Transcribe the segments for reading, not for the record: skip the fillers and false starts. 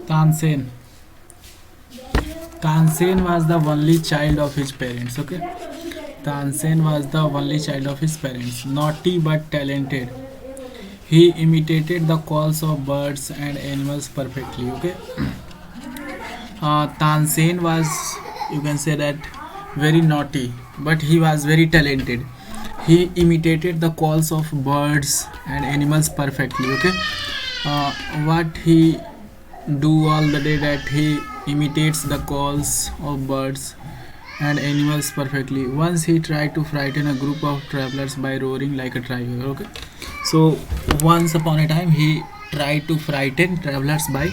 Tansen. Tansen was the only child of his parents. Okay. Tansen was the only child of his parents. Naughty but talented. He imitated the calls of birds and animals perfectly. Okay. Tansen was, you can say that, very naughty, but he was very talented. He imitated the calls of birds and animals perfectly. Okay. What he do all the day, that he imitates the calls of birds and animals perfectly. Once he tried to frighten a group of travelers by roaring like a tiger. Okay, so once upon a time he tried to frighten travelers by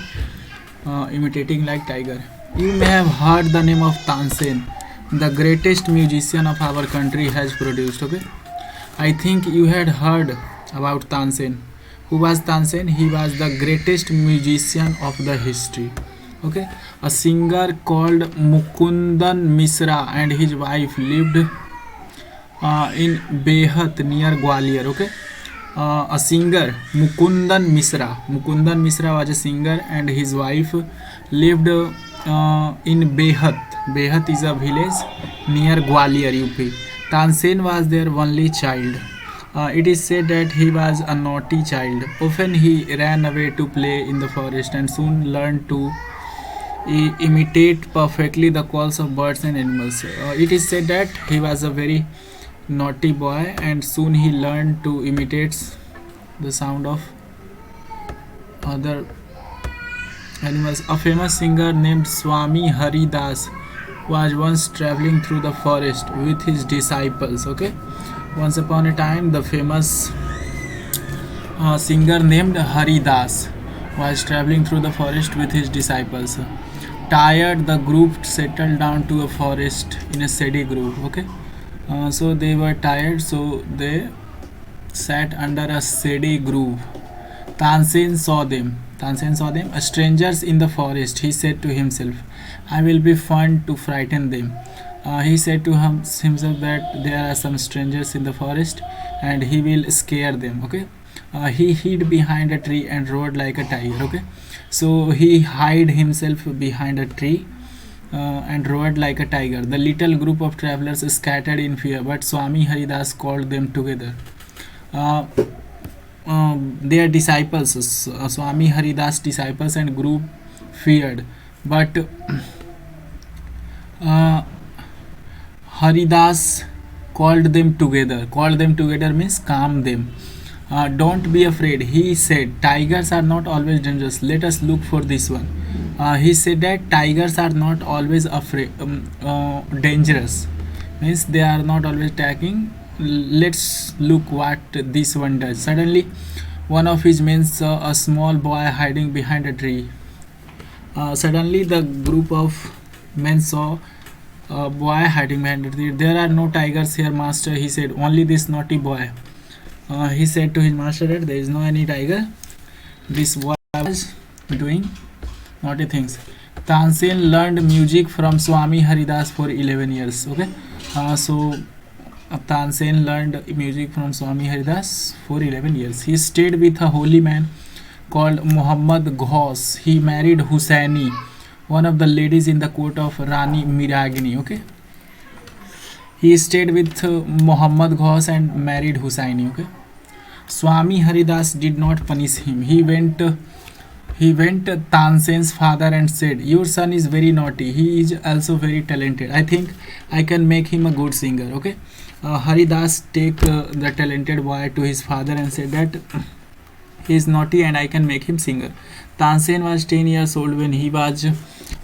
imitating like tiger. You may have heard the name of Tansen, the greatest musician of our country has produced. Okay, I think you had heard about Tansen. Who was Tansen? He was the greatest musician of the history. Okay, a singer called Mukundan Misra and his wife lived in Behat near Gwalior. Okay, a singer Mukundan Misra was a singer and his wife lived in Behat. Behat is a village near Gwalior, UP. Tansen was their only child. It is said that he was a naughty child. Often he ran away to play in the forest and soon learned to imitate perfectly the calls of birds and animals. It is said that he was a very naughty boy and soon he learned to imitate the sound of other animals. A famous singer named Swami Haridas was once traveling through the forest with his disciples. Okay, once upon a time, the famous singer named Haridas was traveling through the forest with his disciples. Tired, the group settled down to a forest in a shady grove. Okay, so they were tired, so they sat under a shady grove. Tansen saw them. Tansen saw them, strangers in the forest. He said to himself, "I will be fun to frighten them." He said to himself that there are some strangers in the forest and he will scare them. Okay, he hid behind a tree and roared like a tiger. Okay, so he hid himself behind a tree and roared like a tiger. The little group of travelers scattered in fear, but Swami Haridas called them together. Uh, their disciples, Swami Haridas disciples and group feared, but uh, Haridas called them together. Called them together means calm them. Don't be afraid, he said. Tigers are not always dangerous. Let us look for this one. He said that tigers are not always afraid, dangerous. Means they are not always attacking. Let's look what this one does. Suddenly, one of his men saw a small boy hiding behind a tree. Suddenly, the group of men saw a boy hiding behind a tree. There are no tigers here, master, he said. Only this naughty boy. He said to his master that there is no any tiger. This boy was doing naughty things. Tansen learned music from Swami Haridas for 11 years. Okay, so Tansen learned music from Swami Haridas for 11 years. He stayed with a holy man called Muhammad Ghaus. He married Hussaini, one of the ladies in the court of Rani Miragini. Okay, he stayed with Muhammad Ghaus and married Hussaini. Okay, Swami Haridas did not punish him. He went Tansen's father and said, "Your son is very naughty. He is also very talented. I think I can make him a good singer." Okay, Haridas take the talented boy to his father and said that he is naughty and I can make him singer. Tansen was 10 years old when he was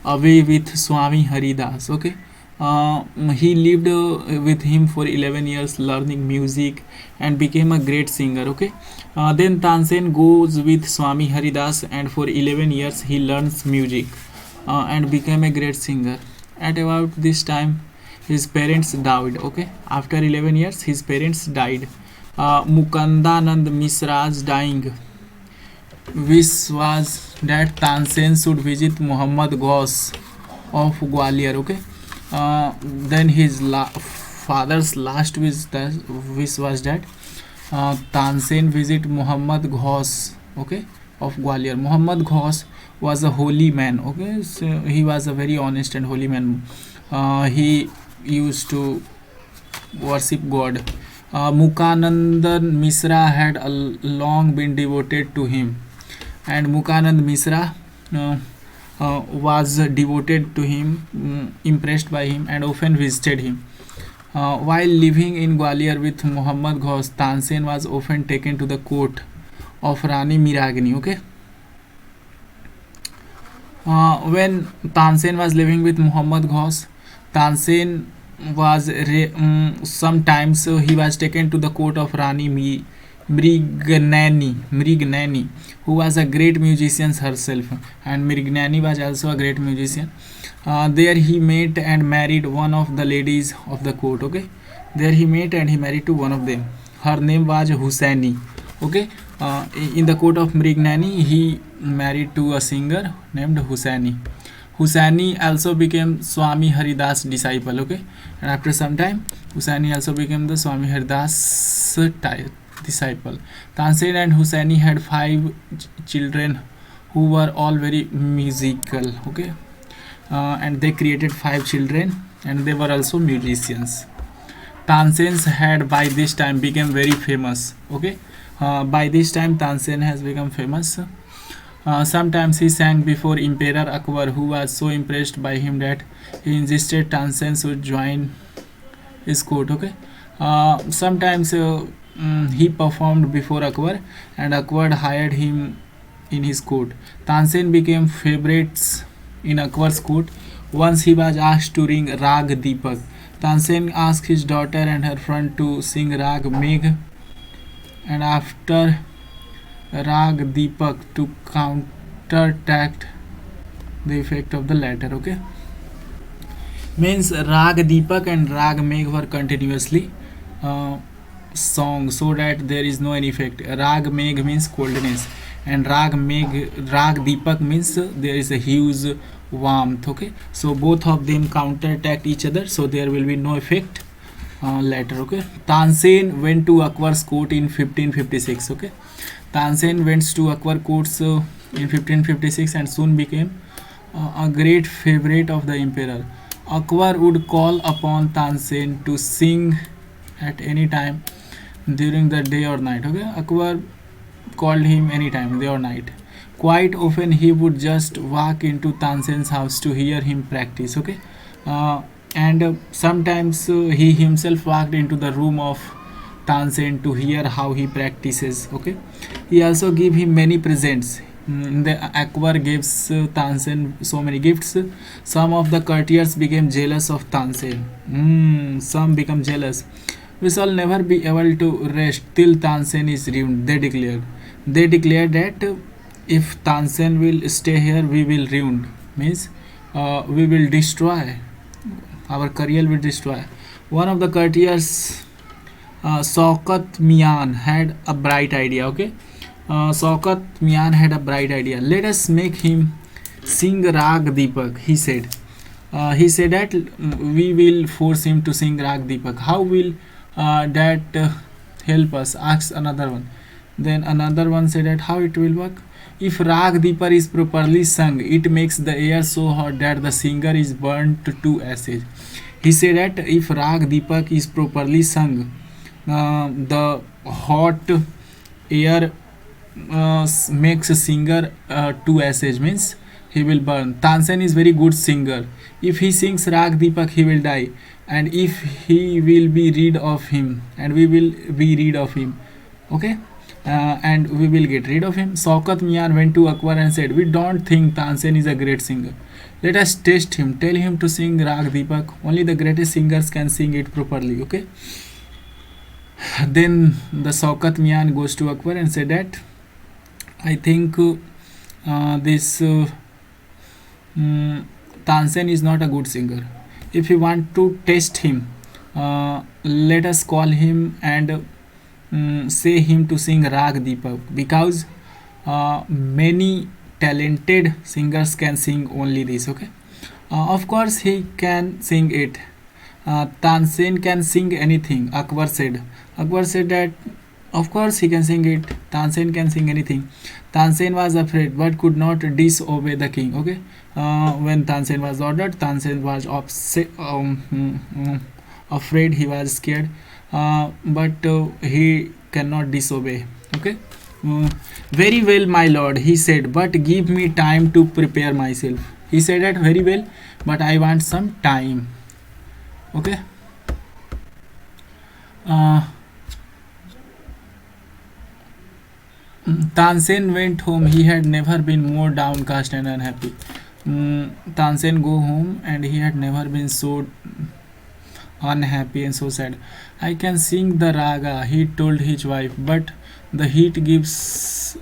away with Swami Haridas. Okay, he lived with him for 11 years learning music and became a great singer. Okay, then Tansen goes with Swami Haridas and for 11 years he learns music and became a great singer. At about this time his parents died. Okay, after 11 years his parents died. Mukandanand Misra's dying wish was that Tansen should visit Muhammad Ghaus of Gwalior. Okay, then his father's last wish was that Tansen visit Muhammad Ghaus. Okay, of Gwalior. Muhammad Ghaus was a holy man. Okay, so he was a very honest and holy man. He used to worship God. Mukanandan Misra had long been devoted to him, and Mukanand Misra was devoted to him, impressed by him, and often visited him. While living in Gwalior with Muhammad Ghaus, Tansen was often taken to the court of Rani Miragini. Okay, when Tansen was living with Muhammad Ghaus, Tansen was sometimes he was taken to the court of Rani Mrignani, who was a great musician herself, and Mrignani was also a great musician. There he met and married one of the ladies of the court. Okay, there he met and he married to one of them. Her name was Hussaini. Okay, in the court of Mrignani, he married to a singer named Hussaini. Hussaini also became Swami Haridas disciple. Okay, and after some time, Hussaini also became the Swami Haridas disciple. Tansen and Hussaini had 5 children who were all very musical. Okay, and they created 5 children, and they were also musicians. Tansens had by this time become very famous. Okay, by this time Tansen has become famous. Sometimes he sang before Emperor Akbar, who was so impressed by him that he insisted Tansen should join his court. Okay, sometimes he performed before Akbar, and Akbar hired him in his court. Tansen became favorites in Akbar's court. Once he was asked to ring Rag Deepak. Tansen asked his daughter and her friend to sing Rag Megh, and after Rag Deepak to counteract the effect of the latter. Okay, means Rag Deepak and Rag Megh were continuously song so that there is no any effect. Rag Megh means coldness, and Rag Deepak means there is a huge warmth. Okay, so both of them counteract each other, so there will be no effect later. Okay, Tansen went to Akbar's court in 1556. Okay, Tansen went to Akbar courts in 1556 and soon became a great favorite of the emperor. Akbar would call upon Tansen to sing at any time during the day or night. Okay, Akbar called him anytime, day or night. Quite often he would just walk into Tansen's house to hear him practice. Okay, and sometimes he himself walked into the room of Tansen to hear how he practices. Okay, he also gave him many presents. The Akbar gives Tansen so many gifts. Some of the courtiers became jealous of Tansen. Some become jealous. We shall never be able to rest till Tansen is ruined, they declared. They declared that if Tansen will stay here, we will ruin. Means we will destroy. Our career will destroy. One of the courtiers, Saukat Mian, had a bright idea. Okay, Saukat Mian had a bright idea. Let us make him sing Rag Deepak. He said. He said that we will force him to sing Rag Deepak. How will that help us? Asked another one. Then another one said that how it will work. If Rag Deepak is properly sung, it makes the air so hot that the singer is burnt to ashes. He said that if Rag Deepak is properly sung, the hot air makes a singer to ashes, means he will burn. Tansen is very good singer. If he sings Rag Deepak, he will die, and if he will be rid of him, and we will be rid of him. Okay, and we will get rid of him. Saukat Mian went to Akbar and said, we don't think Tansen is a great singer. Let us test him. Tell him to sing Rag Deepak. Only the greatest singers can sing it properly. Okay. Then the Saukat Mian goes to Akbar and said that I think this Tansen is not a good singer. If you want to test him, let us call him and say him to sing Rag Deepak, because many talented singers can sing only this. Okay, of course he can sing it. Tansen can sing anything. Akbar said that Of course, he can sing it. Tansen can sing anything. Tansen was afraid but could not disobey the king. Okay, when Tansen was ordered, Tansen was afraid. He was scared, but he cannot disobey. Okay. Very well, my lord, he said, but give me time to prepare myself. He said that very well, but I want some time. Okay. Uh, Tansen went home. He had never been more downcast and unhappy. Tansen go home and he had never been so unhappy and so sad. I can sing the raga, he told his wife, but the heat gives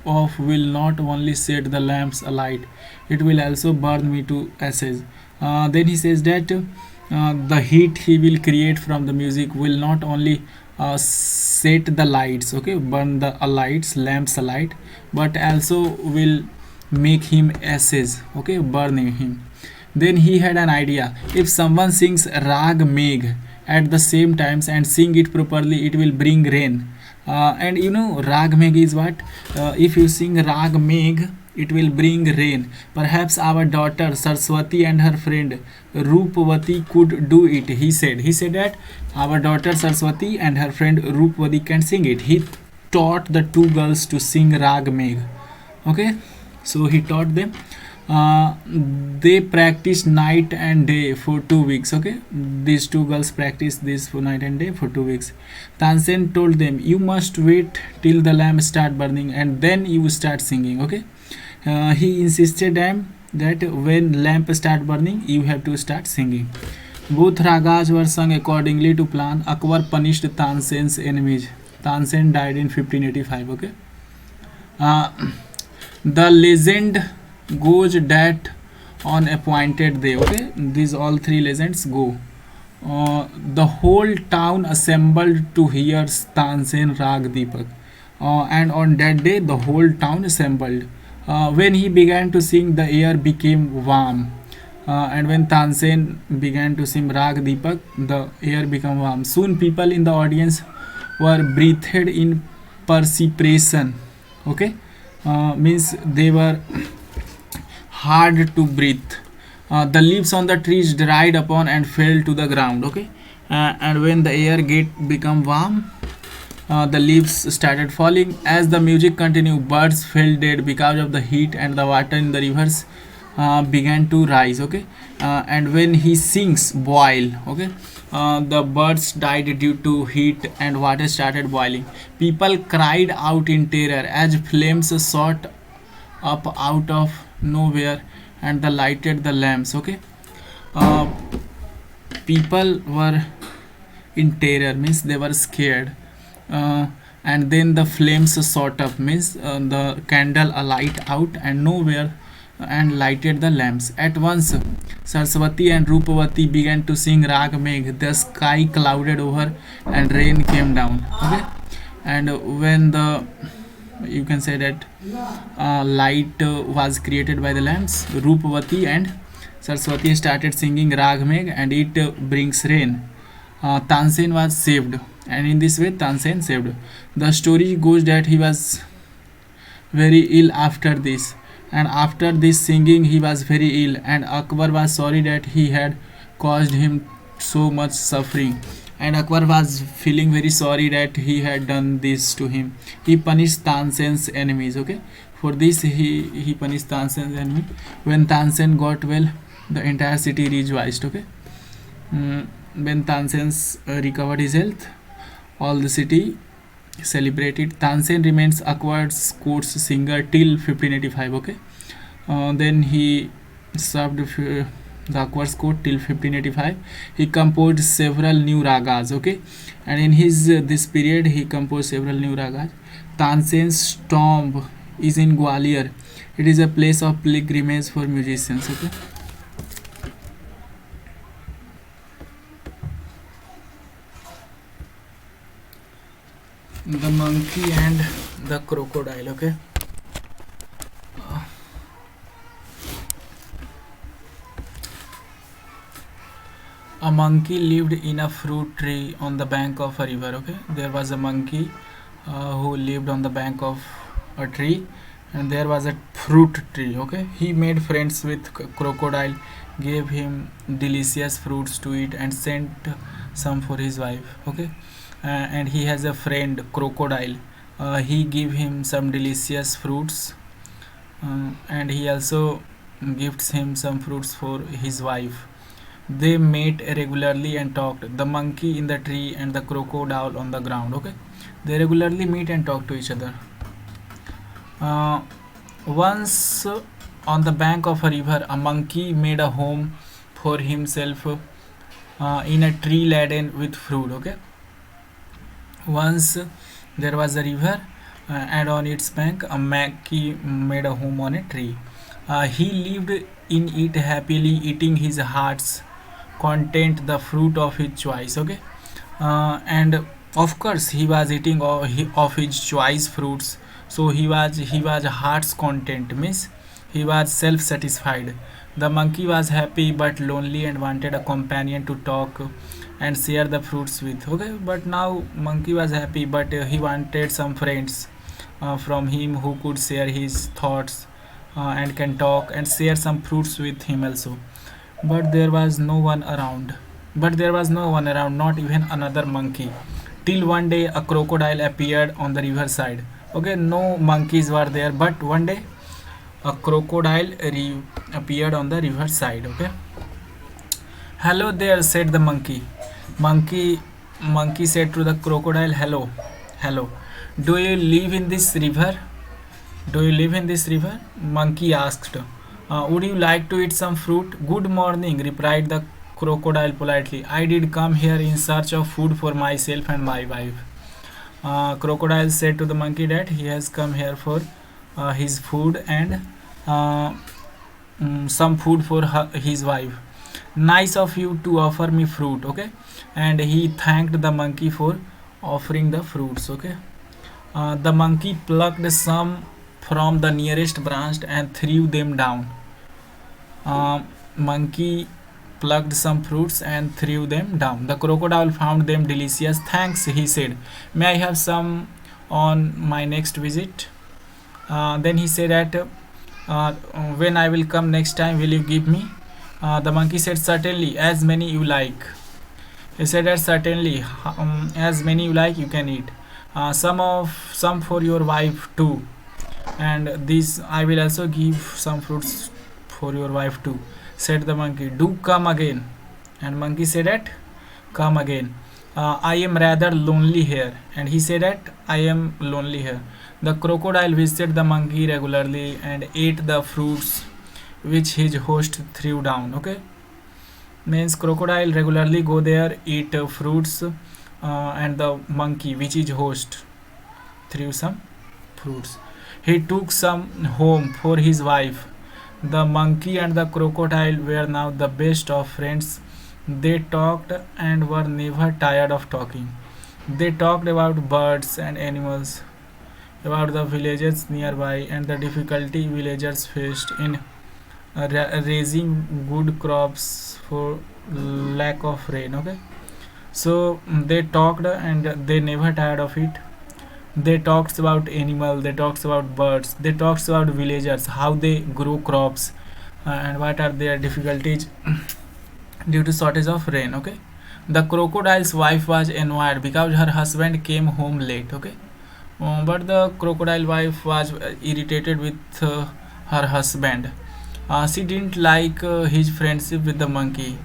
off will not only set the lamps alight, it will also burn me to ashes. Then he says that the heat he will create from the music will not only set the lights, okay, burn the lights, lamps alight, but also will make him ashes, okay, burning him. Then he had an idea. If someone sings Rag Megh at the same times and sing it properly, it will bring rain. And you know, Rag Megh is what? If you sing Rag Megh, it will bring rain. Perhaps our daughter Saraswati and her friend Rupavati could do it, he said. He said that our daughter Saraswati and her friend Rupavati can sing it. He taught the two girls to sing Rag Megh. Okay, so he taught them. They practiced night and day for 2 weeks. Okay, these two girls practiced this for night and day for 2 weeks. Tansen told them, you must wait till the lamp start burning and then you start singing. Okay, he insisted them that when lamp start burning you have to start singing. Both ragas were sung accordingly to plan. Akbar punished Tansen's enemies. Tansen died in 1585. Okay, uh, the legend goes that on appointed day, okay, these all three legends go, the whole town assembled to hear Tansen Rag Deepak, and on that day the whole town assembled. When he began to sing, the air became warm, and when Tansen began to sing Rag Deepak, the air became warm. Soon people in the audience were breathed in perspiration. Okay, means they were hard to breathe. The leaves on the trees dried upon and fell to the ground. Okay, and when the air get become warm, the leaves started falling. As the music continued, birds fell dead because of the heat, and the water in the rivers began to rise. Okay, and when he sings boil, okay, the birds died due to heat and water started boiling. People cried out in terror as flames shot up out of nowhere and the lighted the lamps. Okay, uh, people were in terror, means they were scared, and then the flames shot up, means the candle alight out and nowhere and lighted the lamps. At once Saraswati and Rupavati began to sing Rag Megh. The sky clouded over and rain came down. Okay, and when the, you can say that, light was created by the lamps, Rupavati and Saraswati started singing Rag Megh and it brings rain. Tansen was saved, and in this way Tansen saved. The story goes that he was very ill after this, and after this singing he was very ill, and Akbar was sorry that he had caused him so much suffering, and Akbar was feeling very sorry that he had done this to him. He punished Tansen's enemies. Okay, for this he punished Tansen's enemy. When Tansen got well, the entire city rejoiced. Okay, when Tansen recovered his health, all the city celebrated. Tansen remains Akbar's court's singer till 1585. Okay, then he served the Akbar's court till 1585. He composed several new ragas. Okay, and in his this period he composed several new ragas. Tansen's tomb is in Gwalior. It is a place of pilgrimage for musicians. Okay, the monkey and the crocodile. Okay, a monkey lived in a fruit tree on the bank of a river. Okay, there was a monkey who lived on the bank of a tree, and there was a fruit tree. Okay, he made friends with crocodile, gave him delicious fruits to eat, and sent some for his wife. Okay, and he has a friend crocodile. He give him some delicious fruits, and he also gifts him some fruits for his wife. They met regularly and talked. The monkey in the tree and the crocodile on the ground. Okay, they regularly meet and talk to each other. Uh, Once on the bank of a river, a monkey made a home for himself in a tree laden with fruit. Okay, once there was a river, and on its bank, a monkey made a home on a tree. He lived in it happily, eating his heart's content, the fruit of his choice. Okay, and of course he was eating of his choice fruits, so he was heart's content, means he was self satisfied. The monkey was happy but lonely and wanted a companion to talk and share the fruits with. Okay, but now monkey was happy, but he wanted some friends from him who could share his thoughts and can talk and share some fruits with him also. But there was no one around. Not even another monkey. Till one day a crocodile appeared on the riverside. Okay, no monkeys were there, but one day a crocodile appeared on the riverside. Okay. Hello there, said the monkey. Monkey Monkey said to the crocodile, hello, hello. Do you live in this river? Do you live in this river? Monkey asked. Would you like to eat some fruit? Good morning, replied the crocodile politely. I did come here in search of food for myself and my wife. Crocodile said to the monkey that he has come here for his food and uh, some food for his wife. Nice of you to offer me fruit. Okay, and he thanked the monkey for offering the fruits. Okay, the monkey plucked some from the nearest branch and threw them down. Monkey plucked some fruits and threw them down. The crocodile found them delicious. Thanks, he said. May I have some on my next visit? Then he said that when I will come next time, will you give me? The monkey said, certainly, as many you like. He said that certainly, as many you like, you can eat. Some for your wife too, and this I will also give some fruits for your wife too, said the monkey. Do come again. And monkey said that, come again. I am rather lonely here. And he said that, I am lonely here. The crocodile visited the monkey regularly and ate the fruits which his host threw down. Okay, means crocodile regularly go there, eat fruits, and the monkey which is host threw some fruits. He took some home for his wife. The monkey and the crocodile were now the best of friends. They talked and were never tired of talking. They talked about birds and animals, about the villages nearby and the difficulty villagers faced in raising good crops for lack of rain. Okay, so they talked and they never tired of it. They talks about animal, they talks about birds, they talks about villagers, how they grow crops, and what are their difficulties due to shortage of rain. Okay, the crocodile's wife was annoyed because her husband came home late. Okay, but the crocodile wife was irritated with her husband. She didn't like his friendship with the monkey.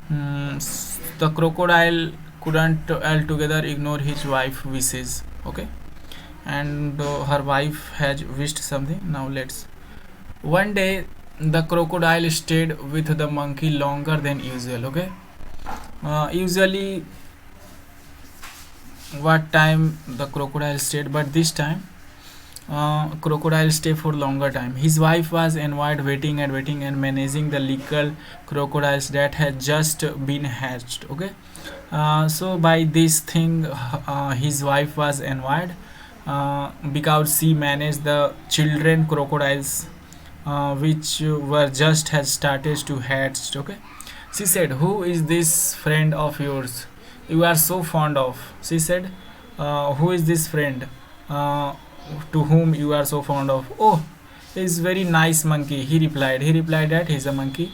The crocodile couldn't altogether ignore his wife's wishes. Okay, and her wife has wished something. Now let's. One day, the crocodile stayed with the monkey longer than usual. Okay, usually what time the crocodile stayed, but this time crocodile stay for longer time. His wife was annoyed waiting and waiting and managing the little crocodiles that had just been hatched. Okay, so by this thing his wife was annoyed because she managed the children crocodiles which were just had started to hatch. Okay, she said, who is this friend of yours you are so fond of? She said, Who is this friend uh, to whom you are so fond of? Oh, he's very nice monkey, he replied. He replied that he's a monkey.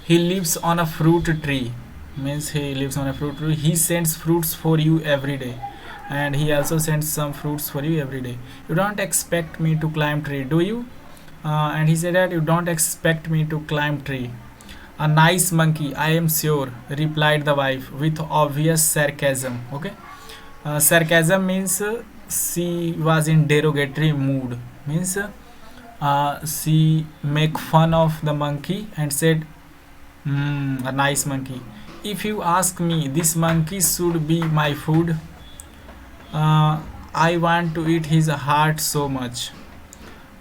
He lives on a fruit tree. Means he lives on a fruit tree. He sends fruits for you every day. And he also sends some fruits for you every day. You don't expect me to climb tree, do you? And he said that you don't expect me to climb tree. A nice monkey, I am sure, replied the wife with obvious sarcasm. Okay. Sarcasm means she was in derogatory mood. Means she make fun of the monkey and said, a nice monkey. If you ask me, this monkey should be my food. I want to eat his heart so much.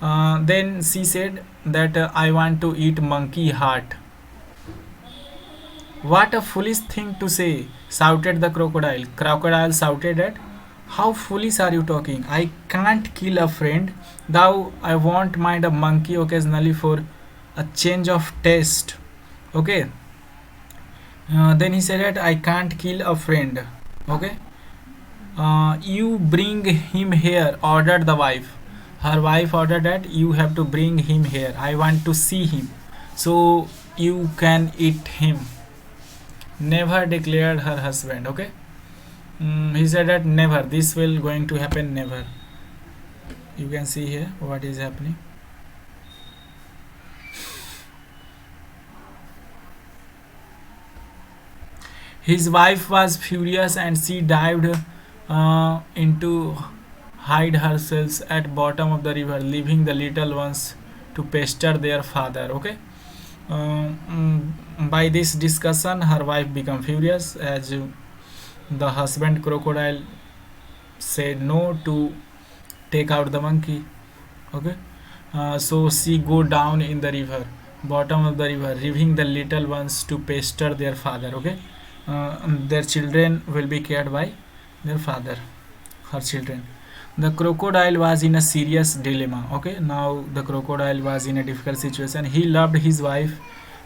Then she said that I want to eat monkey heart. What a foolish thing to say, shouted the crocodile. Crocodile shouted at, how foolish are you talking? I can't kill a friend. Thou, I won't mind a monkey occasionally for a change of taste. Okay. Then he said that I can't kill a friend. Okay. You bring him here, ordered the wife. Her wife ordered that you have to bring him here. I want to see him. So you can eat him. Never, declared her husband. Okay. He said that never. This will going to happen never. You can see here what is happening. His wife was furious and she dived into hide herself at bottom of the river, leaving the little ones to pester their father. Okay. By this discussion, her wife became furious as the husband crocodile said no to take out the monkey. Okay. So she go down in the river, bottom of the river, leaving the little ones to pester their father. Okay. Their children will be cared by their father, her children. The crocodile was in a serious dilemma. Okay, now the crocodile was in a difficult situation. He loved his wife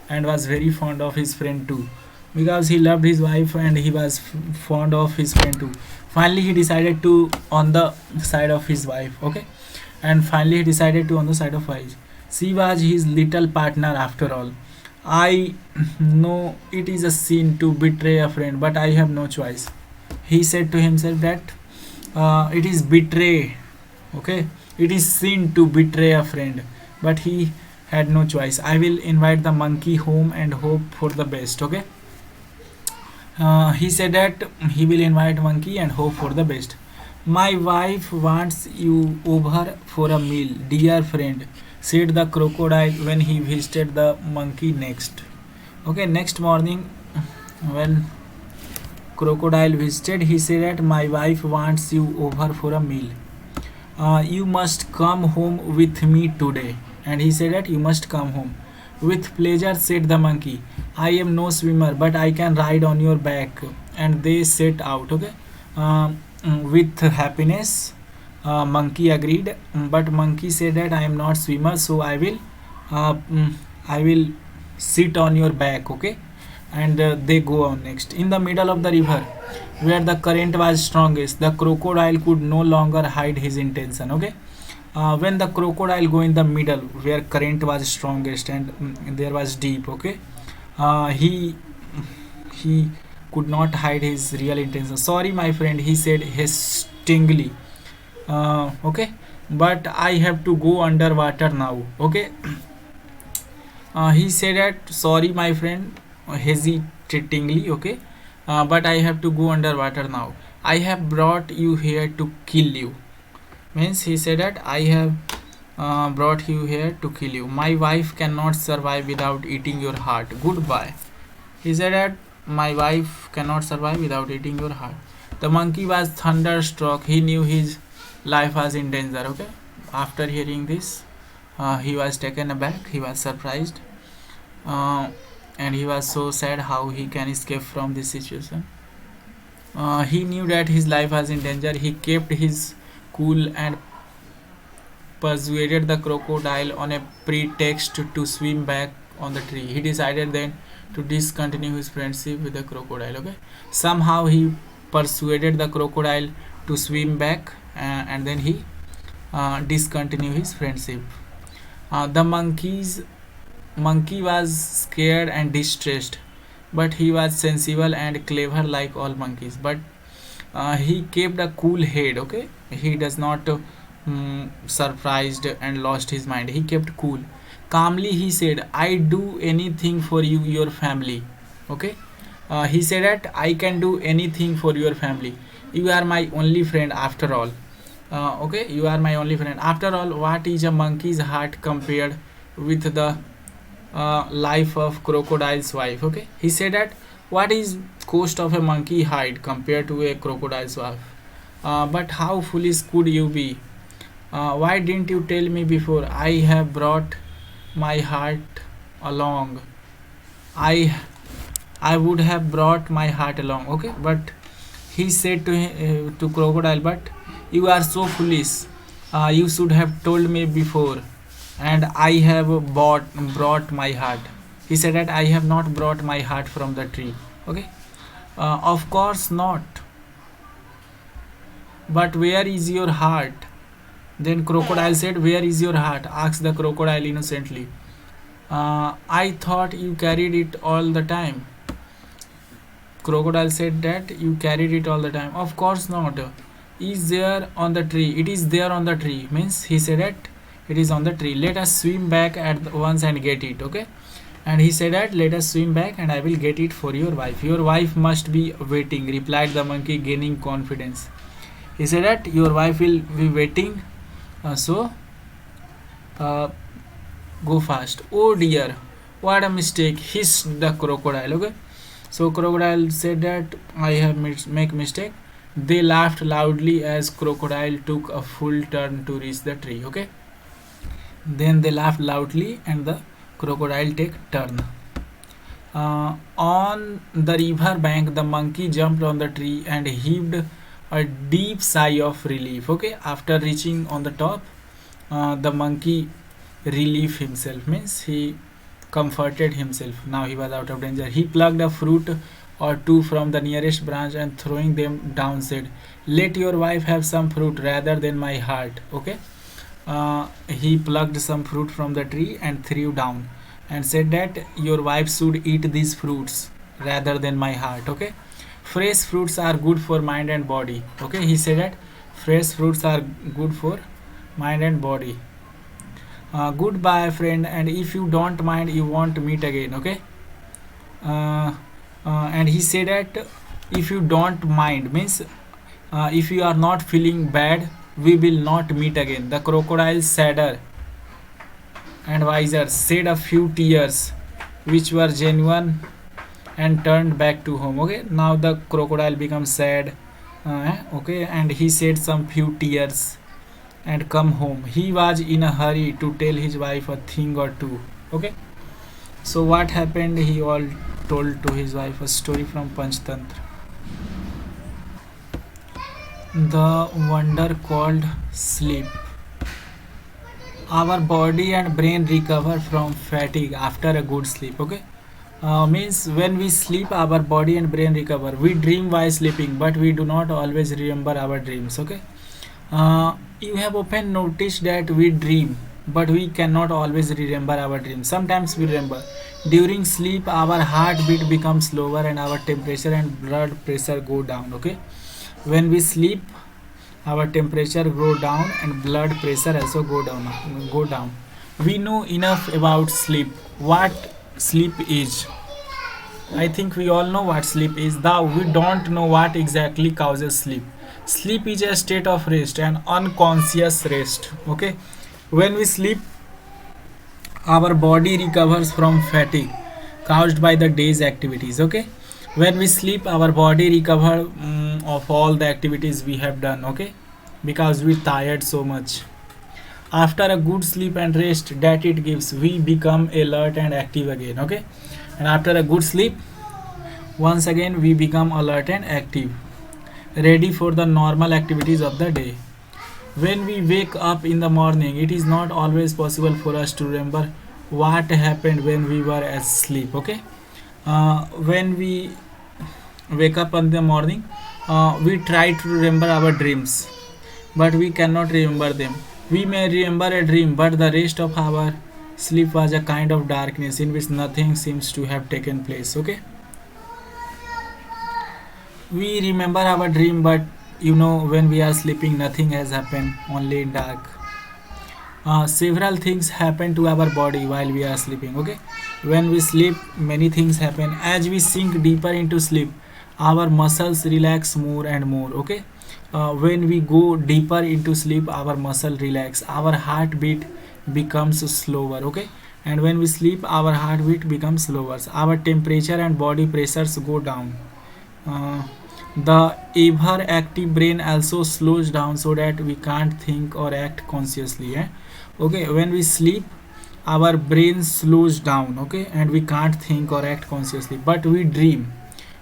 and was very fond of his friend too. Because he loved his wife and he was fond of his friend too. Finally, he decided to on the side of his wife. Okay, and finally he decided to on the side of wife. She was his little partner after all. I know it is a sin to betray a friend, but I have no choice. He said to himself that it is betray. Okay, it is sin to betray a friend, but he had no choice. I will invite the monkey home and hope for the best. Okay, he said that he will invite monkey and hope for the best. My wife wants you over for a meal, dear friend, said the crocodile when he visited the monkey next. Okay, next morning when crocodile visited, he said that my wife wants you over for a meal. You must come home with me today. And he said that you must come home. With pleasure, said the monkey. I am no swimmer, but I can ride on your back. And they set out. Okay. With happiness, monkey agreed. But monkey said that I am not swimmer, so uh, I will sit on your back. Okay. And they go on next. In the middle of the river, where the current was strongest, the crocodile could no longer hide his intention. Okay. When the crocodile go in the middle where current was strongest and there was deep. Okay. He could not hide his real intention. Sorry my friend, he said hastily. Okay, but I have to go underwater now. Okay. He said that sorry my friend, hesitatingly. Okay. But I have to go underwater now. I have brought you here to kill you. Means he said that I have brought you here to kill you. My wife cannot survive without eating your heart. Goodbye. He said that my wife cannot survive without eating your heart. The monkey was thunderstruck. He knew his life was in danger. Okay. After hearing this, he was taken aback. He was surprised, and he was so sad how he can escape from this situation. He knew that his life was in danger. He kept his cool and persuaded the crocodile on a pretext to swim back on the tree. He decided then to discontinue his friendship with the crocodile. Okay, somehow he persuaded the crocodile to swim back, and then he discontinue his friendship. The monkey was scared and distressed, but he was sensible and clever like all monkeys. But he kept a cool head. Okay, he does not surprised and lost his mind. He kept cool. Calmly he said, I do anything for you, your family. Okay, he said that I can do anything for your family. You are my only friend after all. Okay, you are my only friend after all. What is a monkey's heart compared with the life of crocodile's wife? Okay, he said that what is cost of a monkey hide compared to a crocodile's wife? But how foolish could you be? Why didn't you tell me before? I have brought my heart along. I i would have brought my heart along. Okay, but he said to crocodile, but you are so foolish. You should have told me before, and I have brought my heart. He said that I have not brought my heart from the tree. Okay, of course not. But where is your heart? Then crocodile said, where is your heart? Asked the crocodile innocently. I thought you carried it all the time. Crocodile said that you carried it all the time. Of course not. Is there on the tree? It is there on the tree. Means he said that it is on the tree. Let us swim back at once and get it. Okay. And he said that let us swim back and I will get it for your wife. Your wife must be waiting, replied the monkey, gaining confidence. He said that your wife will be waiting. So go fast. Oh dear, what a mistake, hissed the crocodile. Okay, so crocodile said that I have make mistake. They laughed loudly as crocodile took a full turn to reach the tree. Okay, then they laughed loudly and the crocodile take turn. On the river bank, the monkey jumped on the tree and heaved a deep sigh of relief. Okay, after reaching on the top, the monkey relieved himself, means he comforted himself. Now he was out of danger. He plucked a fruit or two from the nearest branch and throwing them down said, let your wife have some fruit rather than my heart. Okay, he plucked some fruit from the tree and threw down and said that your wife should eat these fruits rather than my heart. Okay, fresh fruits are good for mind and body. Okay, he said that fresh fruits are good for mind and body. Goodbye friend, and if you don't mind you won't meet again. Okay, and he said that if you don't mind means if you are not feeling bad, we will not meet again. The crocodile, sadder and wiser, shed a few tears which were genuine and turned back to home. Okay, now the crocodile becomes sad. Okay, and he shed some few tears and come home. He was in a hurry to tell his wife a thing or two. Okay, so what happened? He all told to his wife a story from Panchtantra. The wonder called sleep. Our body and brain recover from fatigue after a good sleep. Okay, means when we sleep our body and brain recover. We dream while sleeping, but we do not always remember our dreams. Okay, you have often noticed that we dream but we cannot always remember our dreams. Sometimes we remember. During sleep our heartbeat becomes slower and our temperature and blood pressure go down. Okay, when we sleep our temperature go down and blood pressure also go down. We know enough about sleep. What sleep is? I think we all know what sleep is. Though we don't know what exactly causes sleep. Sleep is a state of rest, an unconscious rest. Okay, when we sleep our body recovers from fatigue caused by the day's activities. Okay, when we sleep our body recover of all the activities we have done. Okay, because we tired so much. After a good sleep and rest that it gives, we become alert and active again. Okay, and after a good sleep once again we become alert and active, ready for the normal activities of the day. When we wake up in the morning, it is not always possible for us to remember what happened when we were asleep. Okay, when we wake up in the morning, We try to remember our dreams, but we cannot remember them. We may remember a dream, but the rest of our sleep was a kind of darkness in which nothing seems to have taken place. Okay, we remember our dream, but when we are sleeping, nothing has happened, only in dark. Several things happen to our body while we are sleeping. Okay, when we sleep, many things happen. As we sink deeper into sleep, our muscles relax more and more. Okay, when we go deeper into sleep, our muscle relax, our heartbeat becomes slower. Okay, and when we sleep, our heartbeat becomes slower, our temperature and body pressures go down. uh, the ever active brain also slows down so that we can't think or act consciously. Okay, when we sleep, our brain slows down, okay, and we can't think or act consciously, but we dream.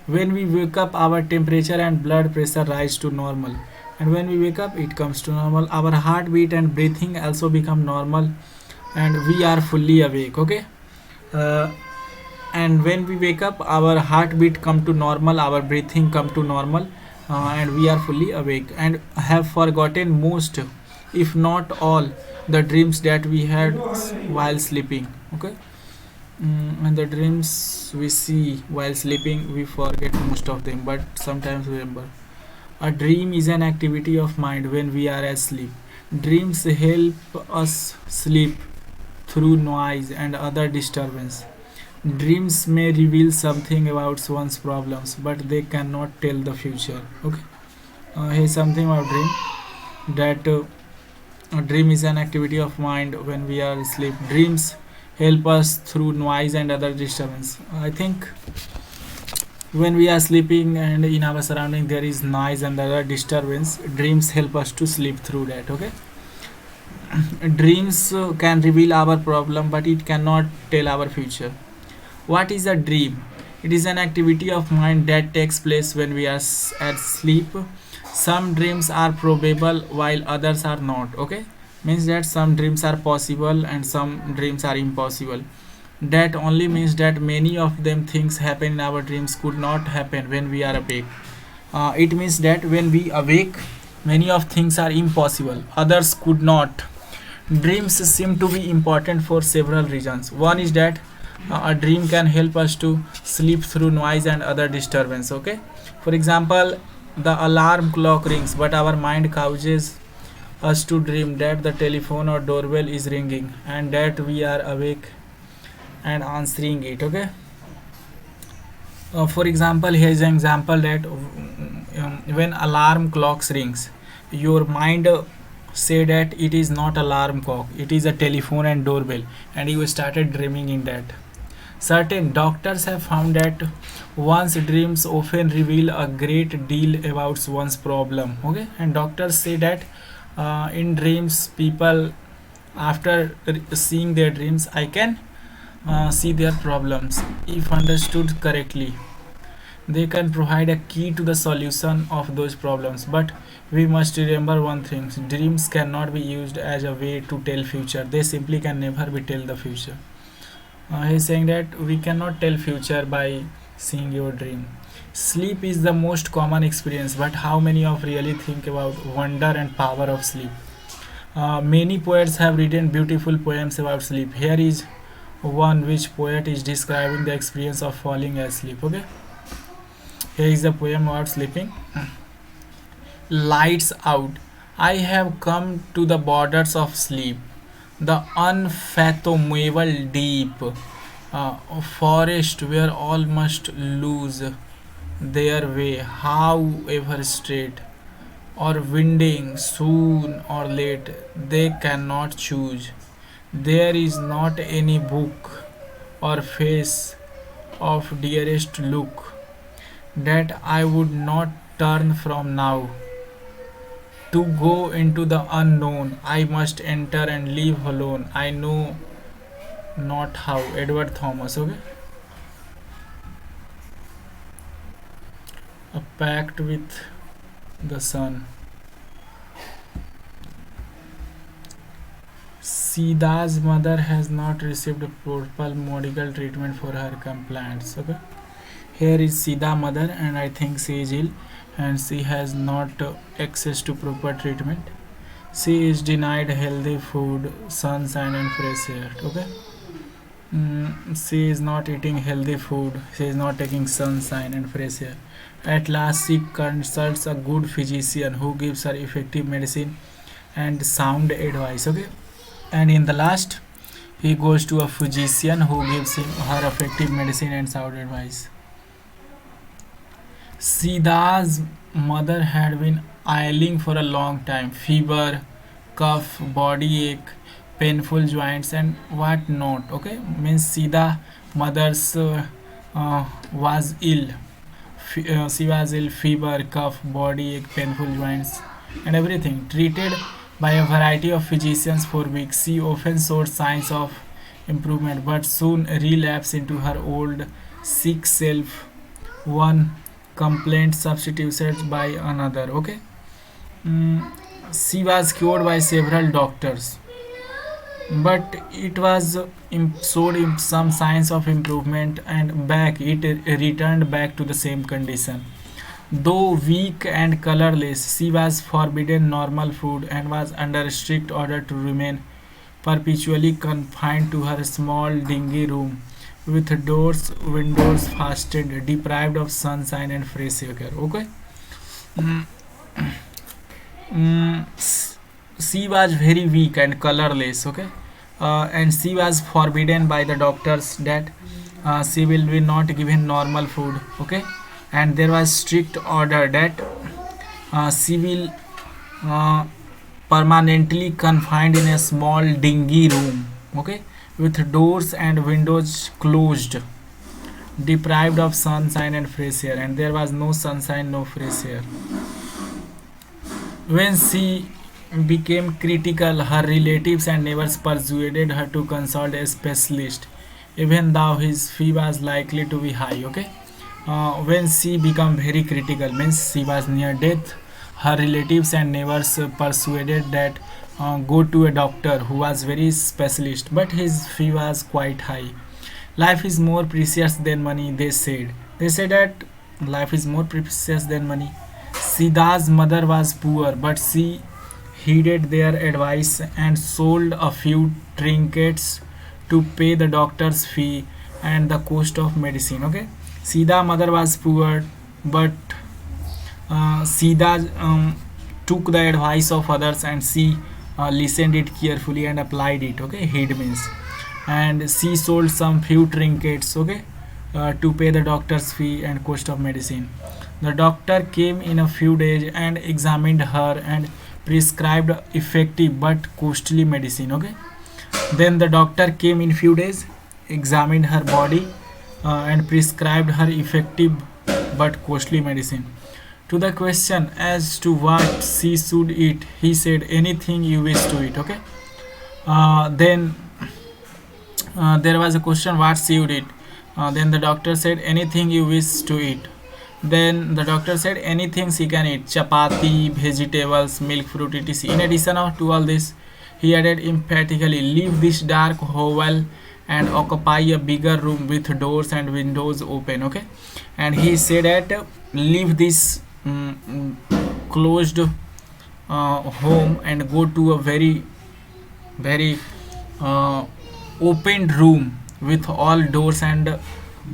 When we wake up, our temperature and blood pressure rise to normal, and when we wake up, it comes to normal. Our heartbeat and breathing also become normal, and we are fully awake. Okay, uh, and when we wake up, our heartbeat come to normal, our breathing come to normal, and we are fully awake and have forgotten most, if not all, the dreams that we had while sleeping. Okay. And the dreams we see while sleeping, we forget most of them, but sometimes remember. A dream is an activity of mind when we are asleep. Dreams help us sleep through noise and other disturbance. Dreams may reveal something about one's problems, but they cannot tell the future. Okay. Here's something about dream, that a dream is an activity of mind when we are asleep. Dreams help us through noise and other disturbance. I think when we are sleeping and in our surrounding there is noise and other disturbance, dreams help us to sleep through that. Okay. Dreams can reveal our problem, but it cannot tell our future. What is a dream? It is an activity of mind that takes place when we are at sleep. Some dreams are probable while others are not. Okay, means that some dreams are possible and some dreams are impossible. That only means that many of them things happen in our dreams could not happen when we are awake. It means that when we awake, many of things are impossible, others could not. Dreams seem to be important for several reasons. One is that a dream can help us to sleep through noise and other disturbance. Okay, for example, the alarm clock rings, but our mind causes us to dream that the telephone or doorbell is ringing and that we are awake and answering it. Okay. For example, here is an example that when alarm clocks rings, your mind say that it is not alarm clock, it is a telephone and doorbell, and you started dreaming in that. Certain doctors have found that one's dreams often reveal a great deal about one's problem. Okay, and doctors say that in dreams, people, after seeing their dreams, I can see their problems. If understood correctly, they can provide a key to the solution of those problems. But we must remember one thing: dreams cannot be used as a way to tell future. They simply can never be tell the future. He's saying that we cannot tell future by seeing your dream. Sleep is the most common experience, but how many of really think about wonder and power of sleep? Many poets have written beautiful poems about sleep. Here is one which poet is describing the experience of falling asleep. Okay, here is a poem about sleeping. Lights out. I have come to the borders of sleep, the unfathomable deep, forest where all must lose their way, however straight or winding, soon or late, they cannot choose. There is not any book or face of dearest look that I would not turn from now. To go into the unknown, I must enter and leave alone. I know not how. Edward Thomas. Okay. A pact with the sun. Sida's mother has not received proper medical treatment for her complaints. Okay. Here is Sida mother, and I think she is ill, and she has not access to proper treatment. She is denied healthy food, sunshine, and fresh air. Okay. She is not eating healthy food. She is not taking sunshine and fresh air. At last, she consults a good physician who gives her effective medicine and sound advice. Okay. And in the last, he goes to a physician who gives him her effective medicine and sound advice. Sida's mother had been ailing for a long time, fever, cough, body ache, painful joints, and what not. Okay, means Sida mother's was ill. She was ill, fever, cough, body ache, painful joints, and everything. Treated by a variety of physicians for weeks, she often showed signs of improvement, but soon relapsed into her old sick self. One complaint substituted by another. Okay. Mm, she was cured by several doctors, but it was showed some signs of improvement, and back it returned back to the same condition. Though weak and colorless, she was forbidden normal food and was under strict order to remain perpetually confined to her small dingy room with doors windows fastened, deprived of sunshine and fresh air. Okay. Mm, she was very weak and colorless. Okay. And she was forbidden by the doctors that she will be not given normal food. Okay. And there was strict order that she will uh, permanently confined in a small dingy room. Okay. With doors and windows closed, deprived of sunshine and fresh air, and there was no sunshine, no fresh air. When she became critical, her relatives and neighbors persuaded her to consult a specialist, even though his fee was likely to be high. Okay. When she became very critical, means she was near death, her relatives and neighbors persuaded that go to a doctor who was very specialist, but his fee was quite high. Life is more precious than money, they said. They said that life is more precious than money. Sida's mother was poor, but she heeded their advice and sold a few trinkets to pay the doctor's fee and the cost of medicine. Okay. Sida mother was poor, but Sida took the advice of others, and she listened it carefully and applied it. Okay, heed means, and she sold some few trinkets. Okay, to pay the doctor's fee and cost of medicine. The doctor came in a few days and examined her and prescribed effective but costly medicine. Okay, then the doctor came in few days, examined her body, and prescribed her effective but costly medicine. To the question as to what she should eat, he said, anything you wish to eat. Okay. Then there was a question what she would eat. Then the doctor said, anything you wish to eat. Then the doctor said, anything she can eat, chapati, vegetables, milk, fruit, etc. In addition to all this, he added emphatically, leave this dark hovel and occupy a bigger room with doors and windows open. Okay. And he said that leave this closed home and go to a very opened room with all doors and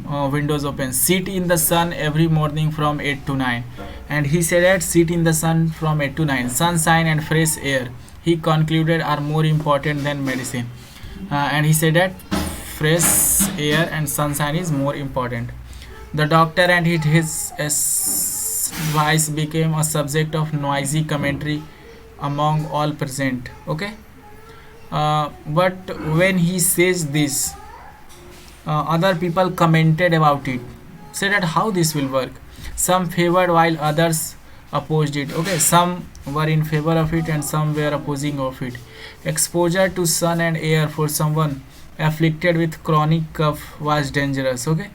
windows open. Sit in the sun every morning from 8 to 9. And he said that sit in the sun from 8 to 9. Sunshine and fresh air, he concluded, are more important than medicine. And he said that fresh air and sunshine is more important. The doctor and his advice became a subject of noisy commentary among all present. Okay. But when he says this, other people commented about it, said that how this will work. Some favored while others opposed it. Okay, some were in favor of it and some were opposing of it. Exposure to sun and air for someone afflicted with chronic cough was dangerous. Okay.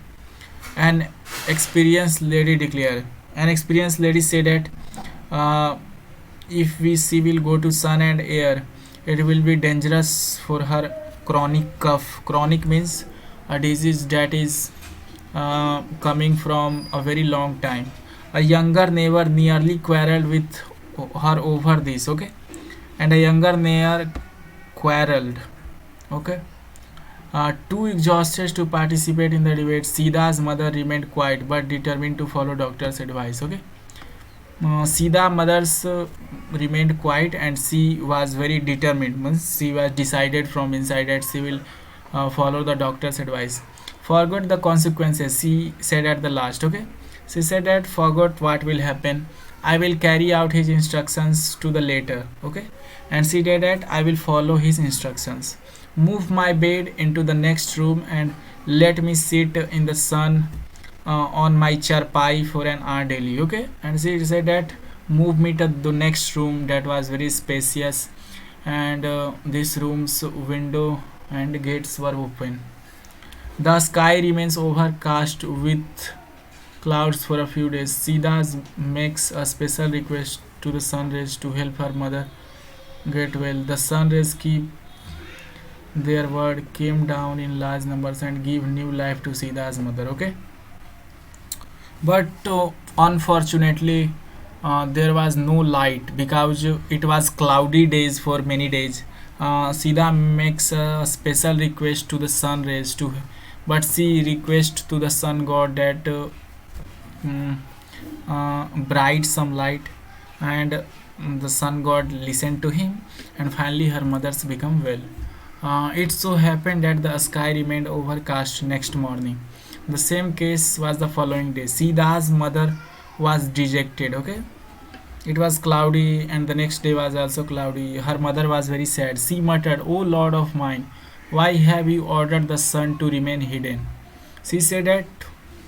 An experienced lady declared. An experienced lady said that if she will go to sun and air, it will be dangerous for her chronic cough. Chronic means a disease that is coming from a very long time. A younger neighbor nearly quarreled with her over this. Okay, and a younger neighbor quarreled. Okay. Too exhausted to participate in the debate, Sida's mother remained quiet but determined to follow doctor's advice. Okay. Sida mother's remained quiet and she was very determined. Means she was decided from inside that she will follow the doctor's advice. Forgot the consequences, she said at the last. Okay, she said that forgot what will happen. I will carry out his instructions to the later. Okay, and she did that. I will follow his instructions. Move my bed into the next room and let me sit in the sun on my charpai for an hour daily. Okay, and she said that move me to the next room that was very spacious, and this room's window and gates were open. The sky remains overcast with clouds for a few days. Sida makes a special request to the sun rays to help her mother get well. The sun rays keep their word, came down in large numbers and give new life to Sida's mother. Okay, but unfortunately there was no light because it was cloudy days for many days. Sida makes a special request to the sun rays to, but she requests to the sun god that mm, bright some light, and the sun god listened to him, and finally her mother's become well. It so happened that the sky remained overcast next morning. The same case was the following day. Sida's mother was dejected. Okay, it was cloudy, and the next day was also cloudy. Her mother was very sad. She muttered, "O Lord of mine, why have you ordered the sun to remain hidden?" She said that,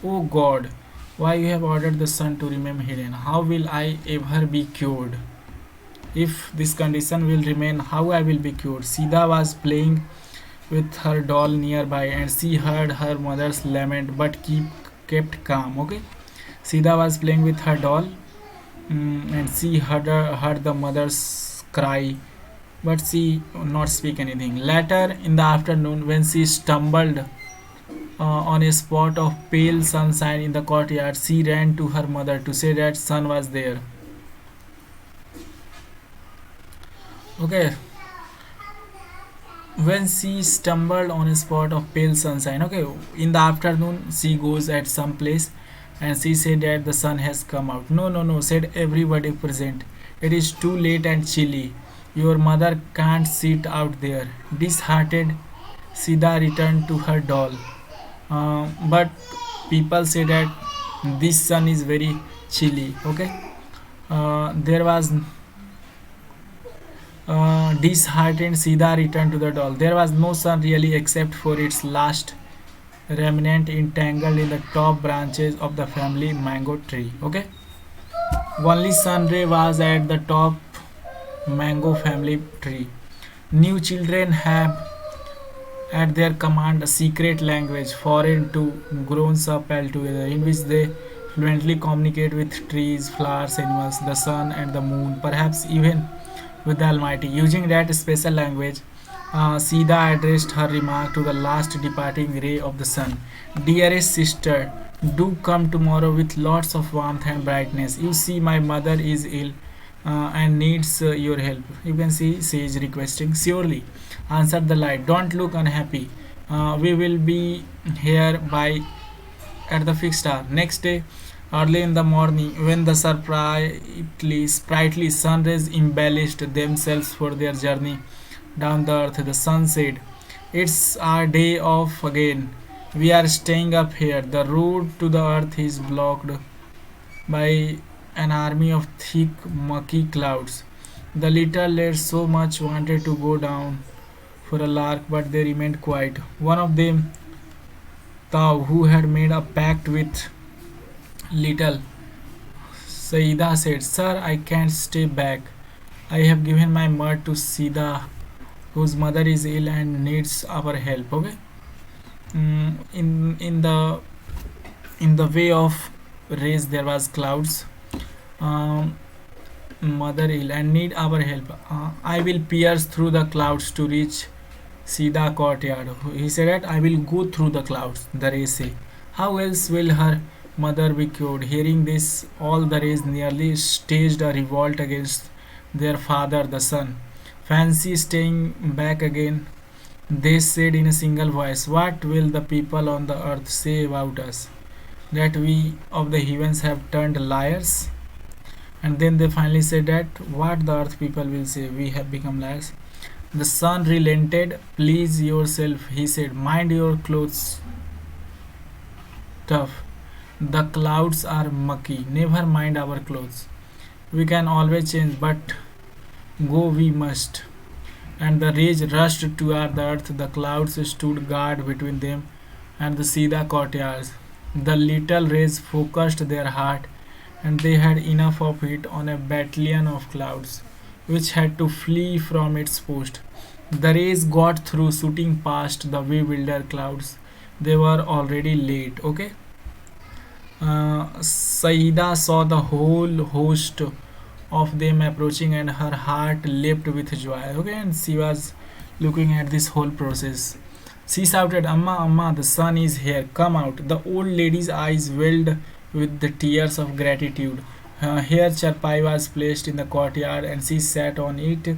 "O God, why you have ordered the sun to remain hidden? How will I ever be cured? If this condition will remain, how I will be cured?" Sida was playing with her doll nearby and she heard her mother's lament but kept calm. Okay, Sida was playing with her doll, and she heard the mother's cry but she not speak anything. Later in the afternoon, when she stumbled on a spot of pale sunshine in the courtyard, she ran to her mother to say that sun was there. Okay, when she stumbled on a spot of pale sunshine. Okay, in the afternoon she goes at some place and she said that the sun has come out. No, no, no, said everybody present. It is too late and chilly. Your mother can't sit out there. Disheartened, Sida returned to her doll. But people say that this sun is very chilly. Okay, there was disheartened, Sida returned to the doll. There was no sun really except for its last remnant entangled in the top branches of the family mango tree. Okay, only sun ray was at the top mango family tree. New children have at their command a secret language foreign to grown up altogether, in which they fluently communicate with trees, flowers, animals, the sun, and the moon, perhaps even with the Almighty. Using that special language, Sida addressed her remark to the last departing ray of the sun. Dearest sister, do come tomorrow with lots of warmth and brightness. You see, my mother is ill and needs your help. You can see she is requesting. Surely, answered the light. Don't look unhappy. We will be here by at the fixed hour. Next day, early in the morning, when the sprightly sun rays embellished themselves for their journey down the earth, the sun said, "It's our day off again. We are staying up here. The road to the earth is blocked by an army of thick, murky clouds." The little lads so much wanted to go down for a lark, but they remained quiet. One of them, Tao, who had made a pact with little Saida, said, "Sir, I can't stay back. I have given my mud to Sida, whose mother is ill and needs our help." Okay. In the way of rays there was clouds. Um, Mother ill and need our help. I will pierce through the clouds to reach Sida courtyard. He said that I will go through the clouds. The ray say, How else will her mother be cured? Hearing this, all the rays nearly staged a revolt against their father, the sun. Fancy staying back again, they said in a single voice. What will the people on the earth say about us? That we of the heavens have turned liars? And then they finally said that what the earth people will say, we have become liars. The sun relented. Please yourself, he said. Mind your clothes, tough. The clouds are mucky. Never mind our clothes. We can always change, but go we must. And the rays rushed toward the earth. The clouds stood guard between them and the Sida courtyards. The little rays focused their heart, and they had enough of it on a battalion of clouds, which had to flee from its post. The rays got through, shooting past the bewildered clouds. They were already late. Okay. Saida saw the whole host of them approaching, and her heart leapt with joy. Okay, and she was looking at this whole process. She shouted, Amma, Amma, the sun is here, come out. The old lady's eyes welled with the tears of gratitude. Her hair charpai was placed in the courtyard, and she sat on it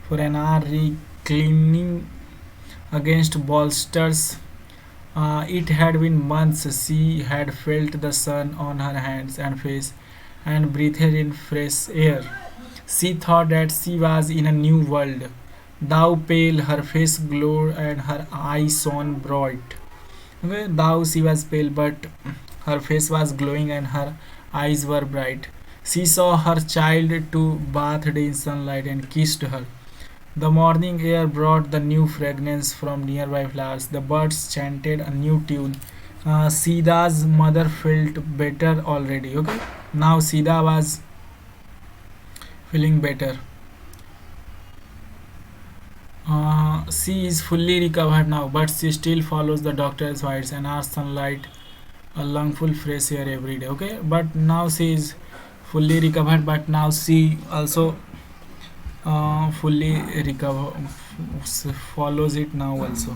for an hour, reclining against bolsters. It had been months she had felt the sun on her hands and face and breathed in fresh air. She thought that she was in a new world. Thou pale, her face glowed and her eyes shone bright. Okay, thou she was pale, but her face was glowing and her eyes were bright. She saw her child to bathed in sunlight and kissed her. The morning air brought the new fragrance from nearby flowers. The birds chanted a new tune. Sida's mother felt better already. Okay, now Sida was feeling better. She is fully recovered now, but she still follows the doctor's advice and asks sunlight, a lungful fresh air every day. Okay, but now she is fully recovered, but now she also fully recover follows it now also.